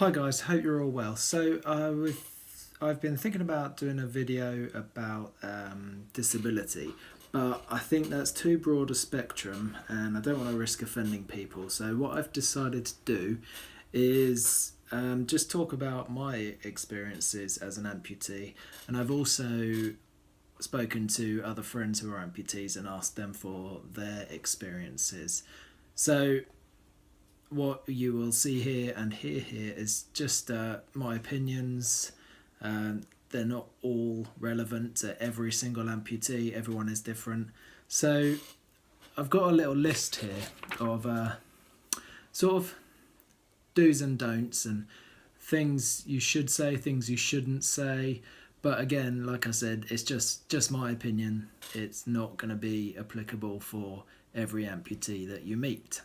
Hi guys, hope you're all well. I've been thinking about doing a video about disability, but I think that's too broad a spectrum and I don't want to risk offending people. So what I've decided to do is just talk about my experiences as an amputee, and I've also spoken to other friends who are amputees and asked them for their experiences. So what you will see here and hear here is just my opinions. They're not all relevant to every single amputee. Everyone is different. So I've got a little list here of sort of do's and don'ts and things you should say, things you shouldn't say. But again, like I said, it's just my opinion. It's not going to be applicable for every amputee that you meet.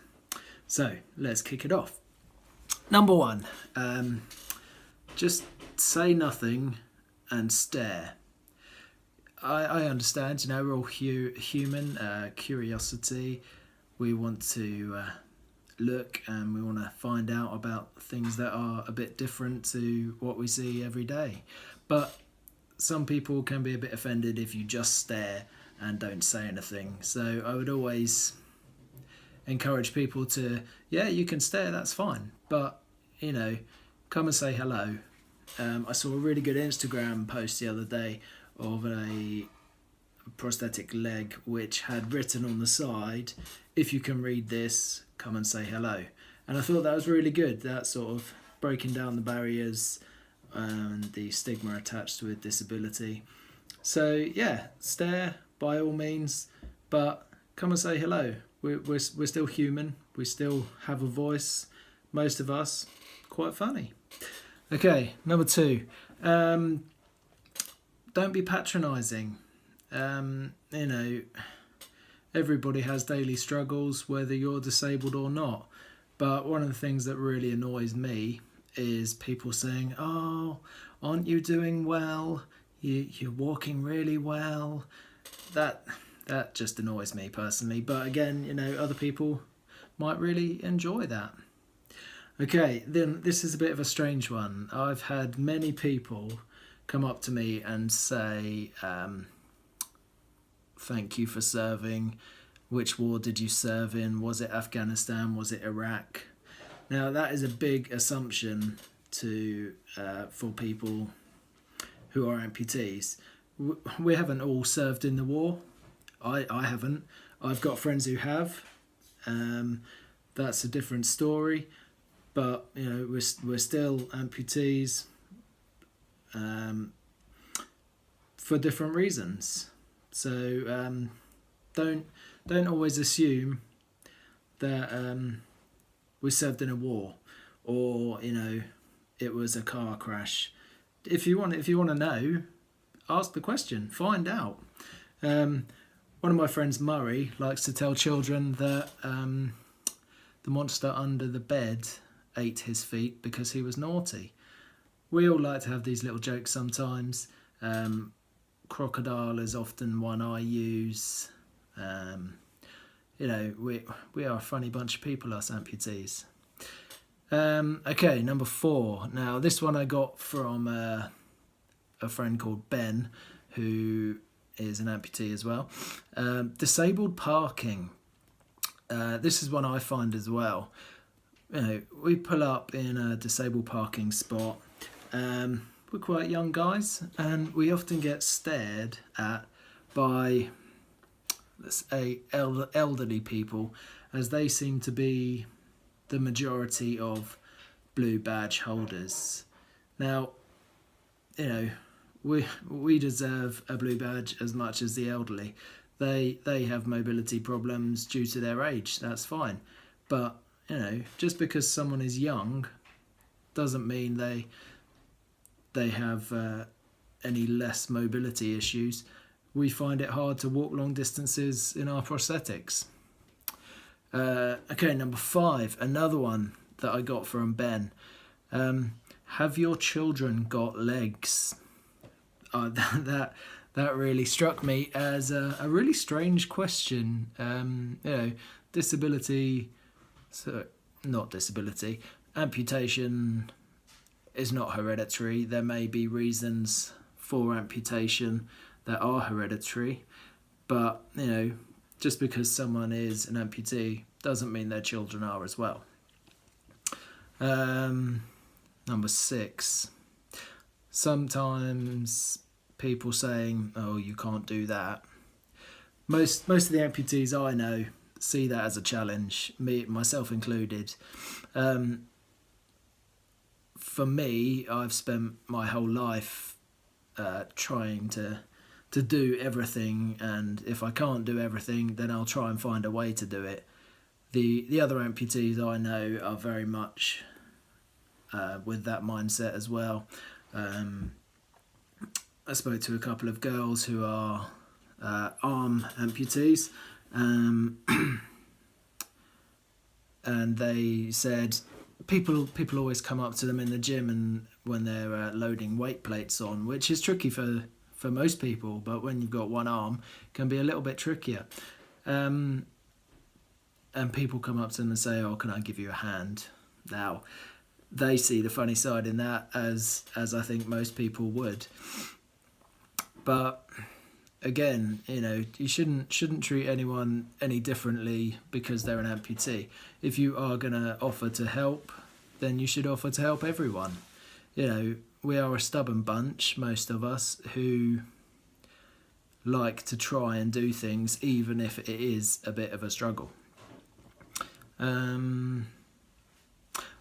So let's kick it off. Number one, just say nothing and stare. I understand, we're all human, curiosity. We want to look and we want to find out about things that are a bit different to what we see every day. But some people can be a bit offended if you just stare and don't say anything. So I would always encourage people to, yeah, you can stare, that's fine, but come and say hello. I saw a really good Instagram post the other day of a prosthetic leg which had written on the side, if you can read this, come and say hello. And I thought that was really good, that sort of breaking down the barriers and the stigma attached with disability. So yeah, stare by all means, but come and say hello. We're still human. We still have a voice. Most of us, quite funny. Okay, number two. Don't be patronising. Everybody has daily struggles, whether you're disabled or not. But one of the things that really annoys me is people saying, "Oh, aren't you doing well? You're walking really well." That just annoys me personally, but again, other people might really enjoy that. Okay, then this is a bit of a strange one. I've had many people come up to me and say, thank you for serving. Which war did you serve in? Was it Afghanistan? Was it Iraq? Now that is a big assumption for people who are amputees. We haven't all served in the war. I haven't. I've got friends who have. That's a different story. But we're still amputees for different reasons. So don't always assume that we served in a war or it was a car crash. If you want to know, ask the question. Find out. One of my friends, Murray, likes to tell children that the monster under the bed ate his feet because he was naughty. We all like to have these little jokes sometimes. Crocodile is often one I use. We are a funny bunch of people, us amputees. Okay, number four. Now, this one I got from a friend called Ben, who is an amputee as well. Disabled parking. This is one I find as well. We pull up in a disabled parking spot. We're quite young guys, and we often get stared at by, let's say, elderly people, as they seem to be the majority of blue badge holders. Now, we deserve a blue badge as much as the elderly. They have mobility problems due to their age. That's fine, but just because someone is young doesn't mean they have any less mobility issues. We find it hard to walk long distances in our prosthetics. Okay, number five, another one that I got from Ben. Have your children got legs? That really struck me as a really strange question. Disability, so not disability, amputation is not hereditary. There may be reasons for amputation that are hereditary, but just because someone is an amputee doesn't mean their children are as well. Number 6. Sometimes people saying, "Oh, you can't do that." Most of the amputees I know see that as a challenge, myself included. For me, I've spent my whole life trying to do everything, and if I can't do everything, then I'll try and find a way to do it. The other amputees I know are very much with that mindset as well. I spoke to a couple of girls who are arm amputees, and they said people always come up to them in the gym and when they're loading weight plates on, which is tricky for most people, but when you've got one arm, it can be a little bit trickier. And people come up to them and say, "Oh, can I give you a hand?" Now, they see the funny side in that, as I think most people would. But again, you shouldn't treat anyone any differently because they're an amputee. If you are going to offer to help, then you should offer to help everyone. We are a stubborn bunch, most of us, who like to try and do things even if it is a bit of a struggle.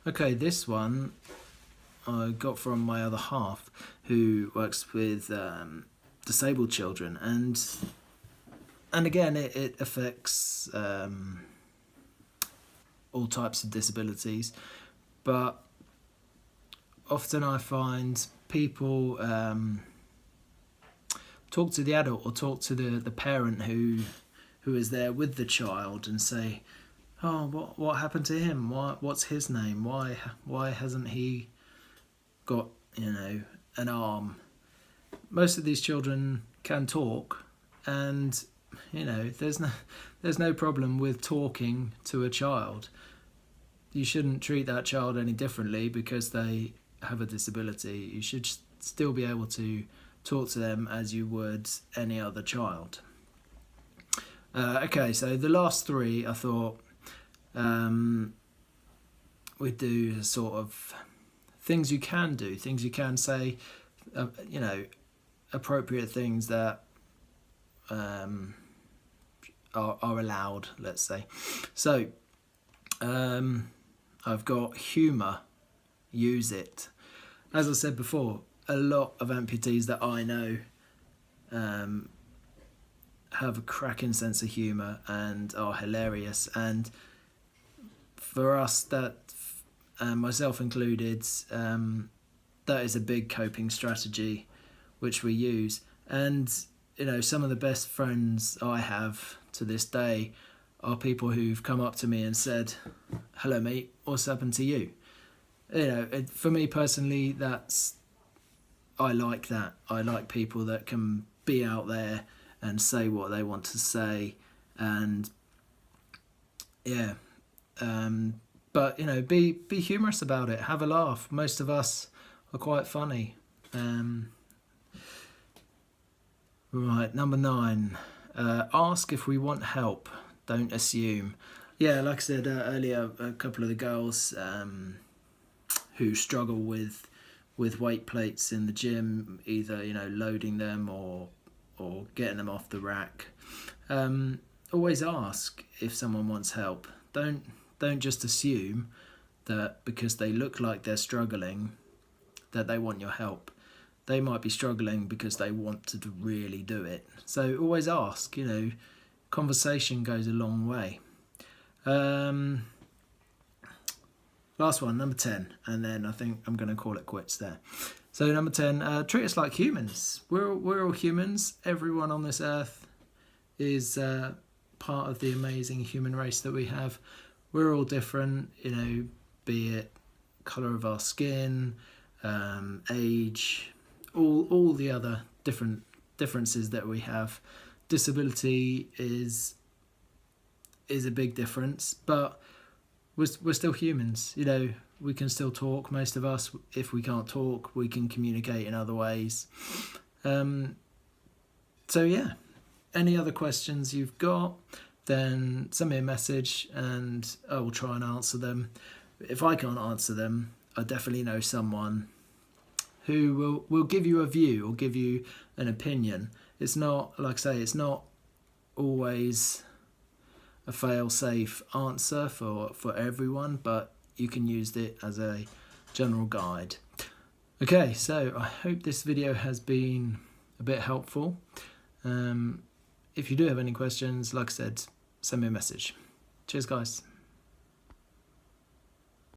Okay, this one I got from my other half, who works with disabled children, and again it affects all types of disabilities, but often I find people talk to the adult or talk to the parent who is there with the child and say, "Oh, what happened to him? What's his name? Why hasn't he got an arm?" Most of these children can talk, and there's no problem with talking to a child. You shouldn't treat that child any differently because they have a disability. You should still be able to talk to them as you would any other child. Okay, so the last 3 I thought we'd do sort of things you can do, things you can say, appropriate things that are allowed, let's say. So I've got humour, use it. As I said before, a lot of amputees that I know have a cracking sense of humour and are hilarious, and for us, that myself included, that is a big coping strategy which we use. And some of the best friends I have to this day are people who've come up to me and said, "Hello mate, what's happened to you?" For me personally, I like that. I like people that can be out there and say what they want to say, and but be humorous about it, have a laugh. Most of us are quite funny. Right, number 9, ask if we want help, don't assume. Yeah, like I said earlier, a couple of the girls who struggle with weight plates in the gym, either loading them or getting them off the rack, always ask if someone wants help. Don't just assume that because they look like they're struggling that they want your help. They might be struggling because they want to really do it. So always ask. Conversation goes a long way. Last one, number 10, and then I think I'm going to call it quits there. So number 10, treat us like humans. We're all humans. Everyone on this earth is part of the amazing human race that we have. We're all different, be it colour of our skin, age, all the other differences that we have. Disability is a big difference, but we're still humans. we can still talk, most of us. If we can't talk, we can communicate in other ways. So yeah, any other questions you've got, then send me a message and I will try and answer them. If I can't answer them, I definitely know someone who will give you a view or give you an opinion. It's not, like I say, it's not always a fail-safe answer for everyone, but you can use it as a general guide. Okay, so I hope this video has been a bit helpful. If you do have any questions, like I said, send me a message. Cheers, guys.